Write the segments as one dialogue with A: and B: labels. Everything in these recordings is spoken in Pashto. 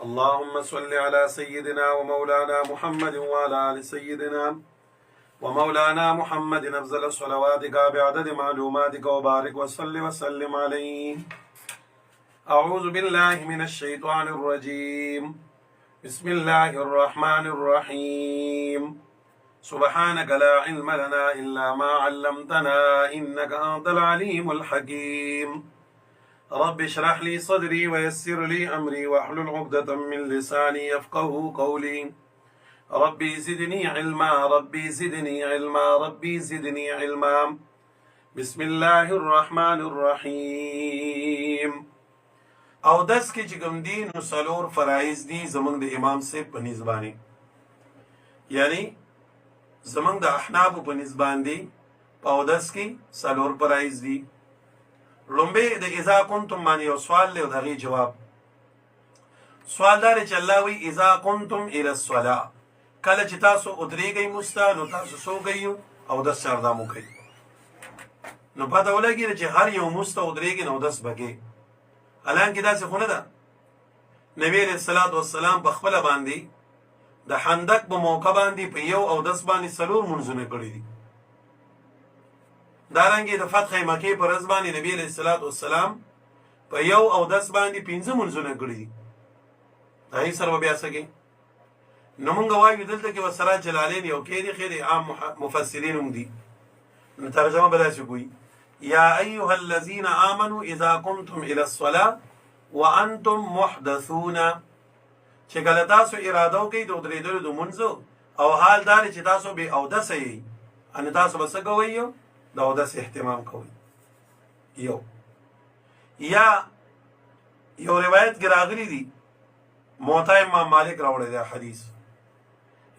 A: اللهم صل على سيدنا ومولانا محمد وعلى آل سيدنا ومولانا محمد أفضل صلواتك بعدد معلوماتك وبارك وصل وسلم عليه. أعوذ بالله من الشيطان الرجيم. بسم الله الرحمن الرحيم. سبحانك لا علم لنا إلا ما علمتنا إنك أنت العليم الحكيم. رب اشرح لي صدري ويسر لي أمري واحلل عقدة من لساني يفقه قولي. ربي زدني علما ربي زدني علما ربي زدني علما. بسم الله الرحمن الرحيم. او دس کې چې کوم دي نو څلور فرایض دي زمونږ د امام صاحب په نسبانه، یعنی زمونږ د احناف په نسبان دي په او دس کې څلور فرایض دي. لومبه د اذا کنتم باندې یو سوال له دغه جواب. سوال دار چې الله وی اذا کنتم الى الصلاه، کله چې تاسو ودرېږئ مستا نو تاسو سوګئ او د سردامو کوي. نو پته ولګی چې هر یو مستا ودرېږي نو داس بګي. الان کې داسې خونه ده. نبی علیہ الصلوۃ والسلام په خپل باندې د حندق په موقع باندې په یو او داس باندې څلور منځونه کړی دي. دارنګه د فتح مکه پر ورځ باندې نبی علیہ الصلوۃ والسلام په یو او داس باندې 15 منځونه کړی دي. دای سره بیا څنګه نو مونږ وایو دلته کې وسره جلالین یو کې دي خیر عام مفسرین هم دي. نو ترجمه بلا شي کوي یا ایها الذين آمنوا اذا قمتم الى الصلاه وانتم محدثون، چې کله تاسو اراده وکړئ د درېدلو د منځو او حال دار چې تاسو به اودس یې ان تاسو بس کوئ د اودس اهتمام کوئ. یا یو روایت کې راغلی دي موطا امام مالک راوړی دی حدیث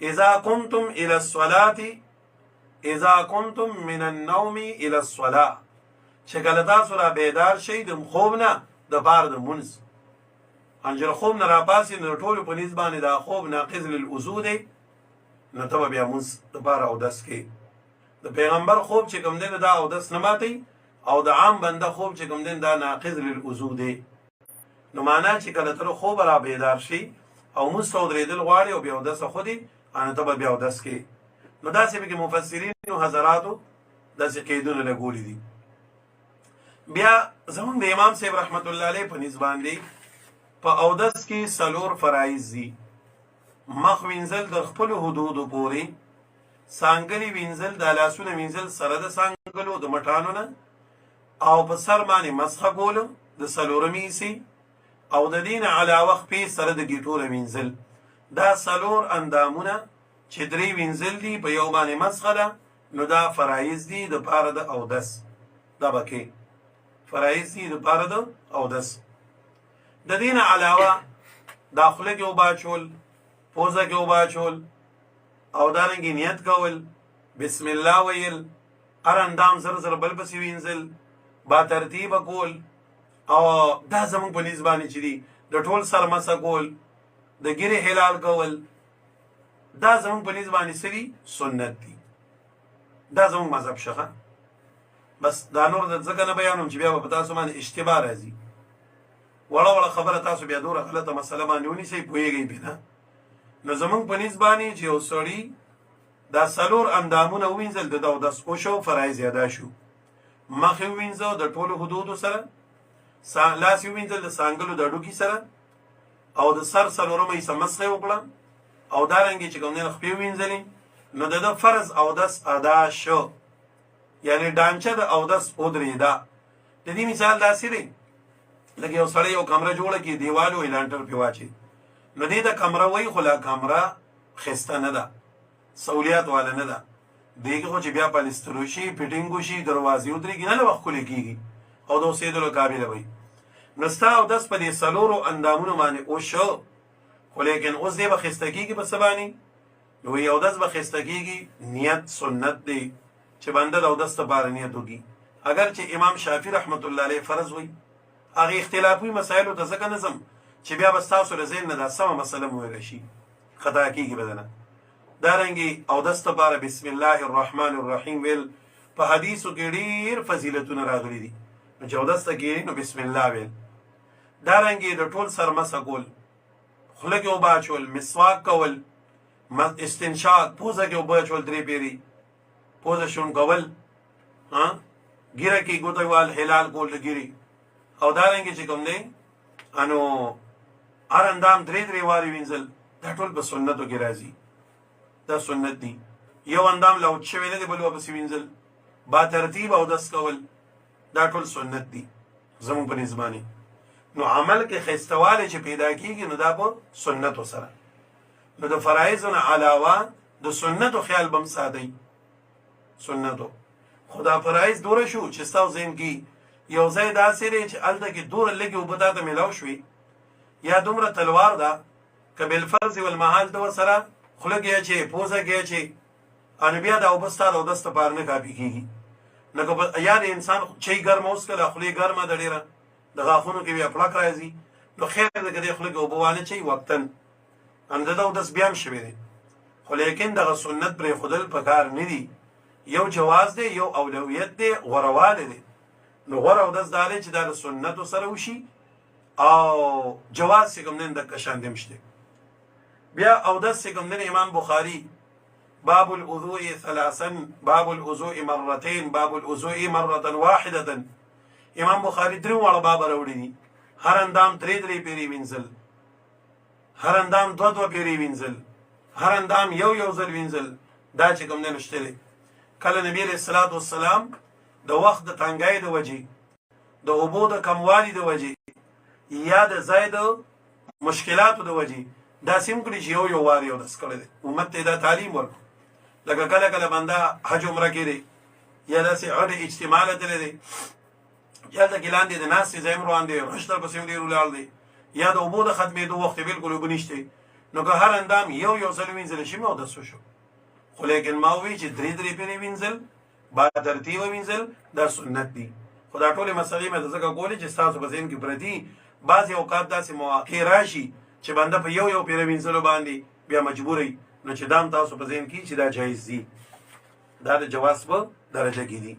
A: اذا قمتم الى الصلاه اذا قمتم من النوم الى الصلاه، چې کله تاسو را بیدار شئ د خوب نه د بار د منځ انجر خوب نه را پاسې نو ټول په نسبت باندې دا خوب ناقض للوضو دی. نو ته بیا منځ د بار او دس کې د پیغمبر خوب چې کوم دی دا او دس نه ماتي او د عام بنده خوب چې کوم دی دا ناقض للوضو دی. نو معنا چې کله تر خوب را بیدار شي او مستو درېدل غواړي او بیا او دس خودي ان ته بیا او دس کې. نو داسې به کې مفسرین او حضراتو داسې قیدونه لګولي دي. بیا زمونږ د امام صاحب رحمت الله علیه په نسبان دی په اودس کې څلور فرایض دي. مخ وینځل د خپل حدودو پورې، سانګلي وینځل د لاسونو وینځل سره د سانګلو د مټانو نه، او په سر باندې مسح کول د څلورمې سي، او د دین علاوه خپې سره د ګیټور وینځل. دا څلور اندامونه چې درې وینځل دي په یو باندې مسح ده، نو دا فرایض دي د پاره د اودس. دا بکې فرایض دي د پاره د اودس. د دین علاوه داخله کې وباچول، پوزه کې وباچول، او دارنګې نیت کول، بسم الله ویل، هر اندام زر زر بل پسې وینځل، با ترتیب کول، او دا زمونږ په نسبت باندې چې دي د ټول سر مسح کول، د ګیرې هلال کول، دا زمونږ په نسبت باندې سری سنت دي. دا زمونږ مذهب شخه. بس دا نور د ځکه نه بیانوم چې بیا په تاسو باندې اشتباه راځي. وړه وړه خبره تاسو بیا دوره غلطه مسله باندې ونیسئ، پوهېږئ پرې نه. نو زمونږ په نسبت باندې چې یو سړي دا څلور اندامونه ووینځل د اودس وشو، فرایض ادا شو. مخ یې ووینځه د ټولو حدودو سره، لاس یې ووینځل د سانګلو د هډوکي سره، او د سر څلورمه حصه مسح یې وکړه، او دارنګې چې کوم دی خپې ووینځلې، نو د ده فرض اودس ادا شو، یعنی ډانچه د اودس ودرېده. د دې مثال داسې دی لکه یو سړی یو کمره جوړه کړي، دیوال وي لانټر پرې واچوي، نو دې ته کمره وایي، خو لا کمره ښایسته نه ده، سهولیات والا نه ده. دې کې خو چې بیا پلستر وشي، فټینګ وشي، دروازې ودرېږي، نه وخت ښکلې کېږي او د اوسېدلو قابله وي. نو ستا اودس په دې څلورو اندامونو باندې وشو، خو لیکن اوس دې به ښایسته کېږي په څه باندې؟ نو وایي اودس به ښایسته کېږي، نیت سنت دی چې بنده د اودس دپاره نیت وکړي. اگر چې امام شافعي رحمت الله علیه فرض وایي، هغې اختلافي مسایلو ته ځکه نظم چې بیا به ستاسو له ذهن نه دا سمه مسله مو ویلی شي، خطا کېږي به دنه. دارنګې اودس دپاره بسم الله الرحمن الرحیم ویل په حدیثو کې ډېر فضیلتونه راغلي دي. نو چې اودس ته کښېنې نو بسم الله ویل. دارنګې د ټول سر مسح کول، خوله کې اوبه اچول، مسواک کول، استنشاق، پوزه کې اوبه اچول 3 پیری، پوزه شونګول، ګیره کې ګوتې وال حلال کول د ګیرې، او دارنګې چې کوم دی انو هر اندام 3 وارې وینځل، دا ټول په سنتو کې راځي، دا سنت دي. یو اندام لوټ شوی نه دی بل واپس وینځل، با ترتیب اودس کول، دا ټول سنت دي زموږ په نظمانه. نو عمل کې خستواله چې پیدا کیږي نو دا په سنتو سره. نو د فرایضو نه علاوه د سنتو خیال بم ساتي، سنتو خدا فرایض دوره شو چې تاسو زین کې یو ځای داسې دی چې الته کې دوره لګي او بدا ته ملاو شوي، یا دومره تلوار ده کبل فرض والمحال دو سره خلق یا چې پوزه کې چې ان بیا دا وبستار او دست پار نه کاپی کیږي. نو یا انسان چې ګرم اوس کله خلی ګرمه د ډیره د غاخونو کې بیا پړک راځي، نو خیر دې کدي خلق او بوانه چې وقتن ان دا دس بیا هم شوی دی، خو لیکن دغه سنت پر خودل پکار نه دی. یو جواز دی، یو اولویت دی، غرواله دی. نو غره او دس دالې چې دا سنت سره وشي او جواز څنګه نن د کشان دمشته. بیا او دس څنګه امام بخاری باب الوضوء ثلاثا، باب الوضوء مرتين، باب الوضوء مرة واحدة. امام بخاری درو واړه باب راوړي دي، هر اندام 3 پیری وینځل، هر اندام 2 پیری وینځل، هر اندام یو ځل وینځل، دا چې کوم نه نشته دی. کله نبی علیہ الصلوۃ والسلام د وخت د تنګای د وجې، د اوبو د کموالي د وجې، یا د زائد مشکلاتو د وجې دا سیم کړی چې یو واری او داس کړی دی. امت ته دا تعلیم ورکړه، لکه کله بنده حج عمره کړي یا داسې عد اجتماع لته دی، یا د ګلاندې د ناس زیم روان دی، رشتر په سیم دی رولال دی، یا د اوبو د ختمېدو وخت بالکل وبنشته، نو که هر اندام یو ځل وینځل شي مو داسو شو. خو لیکن ما وی چې 3 پیری وینځل با ترتیب وینځل دا سنت دي. خدا ټول مسلې مې ځکه کولې چې تاسو په ذهن کې پردي بعضی اوقات داسې مواقع راشي چې بنده په یو پیری وینځلو باندې بیا مجبوري، نو چې دام تاسو په ذهن کې چې دا جایز دي، دا د جواز په درجه کې دي.